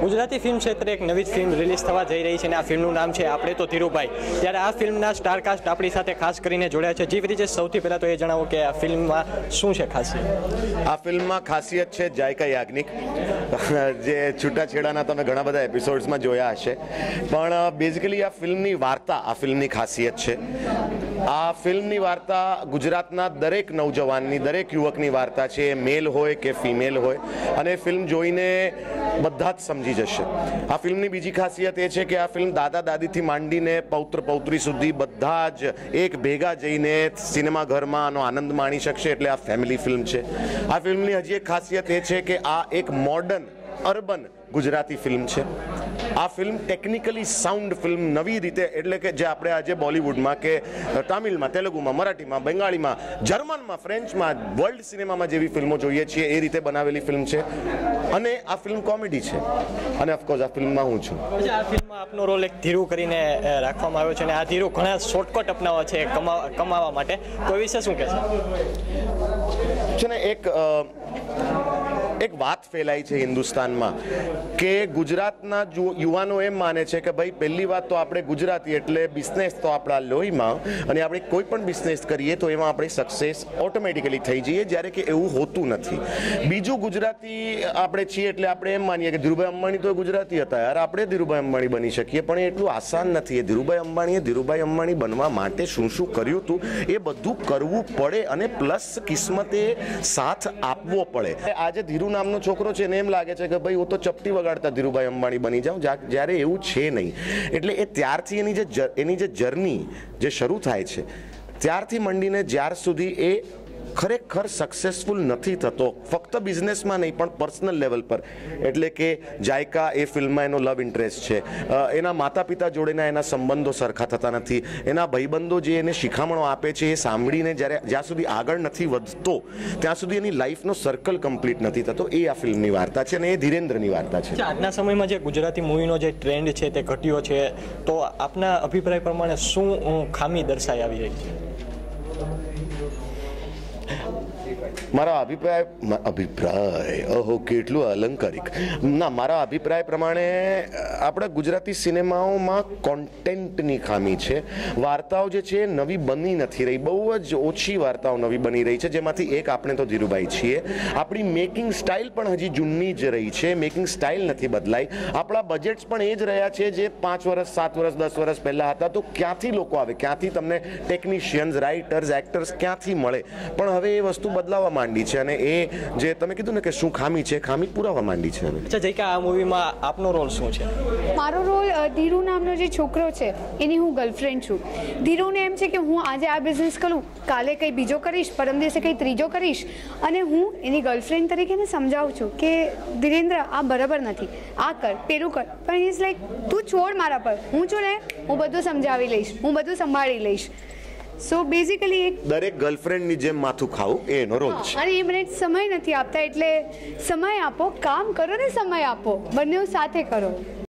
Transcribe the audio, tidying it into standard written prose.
Gujarati film ક્ષેત્રે એક નવી ફિલ્મ રિલીઝ થવા જઈ રહી છે અને આ ફિલ્મનું નામ છે આપણે તો ધીરુભાઈ। ત્યારે આ ફિલ્મના સ્ટારકાસ્ટ આપણી સાથે ખાસ કરીને જોડાયા છે। જીવ રીતે સૌથી પહેલાં તો એ જણાવો કે આ ફિલ્મમાં શું છે ખાસિયત? આ ફિલ્મમાં ખાસિયત છે જાયકા યાજ્ઞિક, જે છૂટાછેડાના તમે ઘણા બધા એપિસોડ્સમાં જોયા હશે, પણ બેઝિકલી આ ફિલ્મની વાર્તા આ ફિલ્મની ખાસિયત છે। આ ફિલ્મની વાર્તા ગુજરાતના દરેક નવજવાનની, દરેક યુવકની વાર્તા છે, મેલ હોય કે ફિમેલ હોય, અને ફિલ્મ જોઈને બધા જ સમજી જશે। આ ફિલ્મની બીજી ખાસિયત એ છે કે આ ફિલ્મ દાદા દાદીથી માંડીને પૌત્ર પૌત્રી સુધી બધા જ એક ભેગા જઈને સિનેમાઘરમાં આનો આનંદ માણી શકશે, એટલે આ ફેમિલી ફિલ્મ છે। આ ફિલ્મની હજી એક ખાસિયત એ છે કે આ એક મોડર્ન અર્બન ગુજરાતી ફિલ્મ છે। આ ફિલ્મ ટેકનિકલી સાઉન્ડ ફિલ્મ નવી રીતે, એટલે કે જે આપણે આજે બોલિવૂડમાં કે તમિલમાં, તેલુગુમાં, મરાઠીમાં, બંગાળીમાં, જર્મનમાં, ફ્રેન્ચમાં, વર્લ્ડ સિનેમામાં જેવી ફિલ્મો જોઈએ છીએ એ રીતે બનાવેલી ફિલ્મ છે। અને આ ફિલ્મ કોમેડી છે, અને ઓફકોર્સ આ ફિલ્મમાં હું છું। આ ફિલ્મમાં આપનો રોલ એક ધીરુ કરીને રાખવામાં આવ્યો છે અને આ ધીરુ ઘણા શોર્ટકટ અપનાવે છે કમાવા માટે, તો એ વિશે શું કહેશો? છે ને એક વાત ફેલાઈ છે હિન્દુસ્તાનમાં કે ગુજરાતના યુવાનો એમ માને છે કે ભાઈ પહેલી વાત તો આપણે ગુજરાતી એટલે બિઝનેસ તો આપણા લોહીમાં, અને આપણે કોઈ પણ બિઝનેસ કરીએ તો એમાં આપણે સક્સેસ ઓટોમેટિકલી થઈ જઈએ, જ્યારે કે એવું હોતું નથી। બીજું, ગુજરાતી આપણે છીએ એટલે આપણે એમ માનીએ કે ધીરુભાઈ અંબાણી તો ગુજરાતી હતા યાર, આપણે ધીરુભાઈ અંબાણી બની શકીએ, પણ એ એટલું આસાન નથી। એ ધીરુભાઈ અંબાણી બનવા માટે શું શું કર્યું હતું એ બધું કરવું પડે, અને પ્લસ કિસ્મતે સાથ આપવો પડે। આજે ધીરુ નામનો છોકરો છે ને એમ લાગે છે કે ભાઈ હું તો ચપટી વગાડતા ધીરુભાઈ અંબાણી બની જાઉં, જ્યારે એવું છે નહીં। એટલે એ ત્યારથી એની જે જર્ની જે શરૂ થાય છે ત્યારથી મંડીને જ્યાર સુધી એ ખરેખર સક્સેસફુલ નથી થતો, ફક્ત બિઝનેસમાં નહીં પણ પર્સનલ લેવલ પર, એટલે કે જાયકા એ ફિલ્મમાં એનો લવ ઇન્ટરેસ્ટ છે, એના માતા પિતા જોડેના એના સંબંધો સરખા થતા નથી, એના ભાઈબંધો જે એને શિખામણો આપે છે એ સાંભળીને જ્યાં સુધી આગળ નથી વધતો ત્યાં સુધી એની લાઈફનો સર્કલ કમ્પ્લીટ નથી થતો, એ આ ફિલ્મની વાર્તા છે, અને એ ધીરેન્દ્રની વાર્તા છે। આજના સમયમાં જે ગુજરાતી મૂવીનો જે ટ્રેન્ડ છે તે ઘટ્યો છે, તો આપના અભિપ્રાય પ્રમાણે શું ખામી દર્શાઈ આવી રહી છે? મારા અભિપ્રાય ઓહો કેટલું અલંકારિક ના, મારા અભિપ્રાય પ્રમાણે આપણા ગુજરાતી સિનેમાઓમાં કોન્ટેન્ટની ખામી છે। વાર્તાઓ જે છે નવી બની નથી રહી, બહુ જ ઓછી વાર્તાઓ નવી બની રહી છે, જેમાંથી એક આપણે તો ધીરુભાઈ છીએ। આપણી મેકિંગ સ્ટાઇલ પણ હજી જૂની જ રહી છે, મેકિંગ સ્ટાઇલ નથી બદલાઈ, આપણા બજેટ્સ પણ એ જ રહ્યા છે જે 5 વર્ષ 7 વર્ષ 10 વર્ષ પહેલાં હતા। તો ક્યાંથી લોકો આવે, ક્યાંથી તમને ટેકનિશિયન્સ, રાઇટર્સ, એક્ટર્સ ક્યાંથી મળે? પણ હવે એ વસ્તુ બદલાવા માંડી છે, અને એ જે તમે કીધું ને કે શું ખામી છે, ખામી પુરાવા માંડી છે। અચ્છા જયકા, આ મૂવીમાં આપનો રોલ શું છે? મારો રોલ ધીરુ નામનો જે છોકરો છે એની હું ગર્લફ્રેન્ડ છું। ધીરુને એમ છે કે હું આજે આ બિઝનેસ કરું, કાલે કંઈ બીજો કરીશ, પરમ દિવસે કંઈ ત્રીજો કરીશ, અને હું એની ગર્લફ્રેન્ડ તરીકે એને સમજાવું છું કે ધીરેન્દ્ર આ બરાબર નથી, આ કર, પેલું કર, પણ ઇઝ લાઈક તું છોડ મારા પર, હું છું ને હું બધું સમજાવી લઈશ, હું બધું સંભાળી લઈશ। સો બેઝિકલી એક દરેક ગર્લફ્રેન્ડની જેમ માથું ખાવું એ એનો રોલ છે। અને એ મને સમય નથી આપતા, એટલે સમય આપો, કામ કરો ને સમય આપો, બંને સાથે કરો।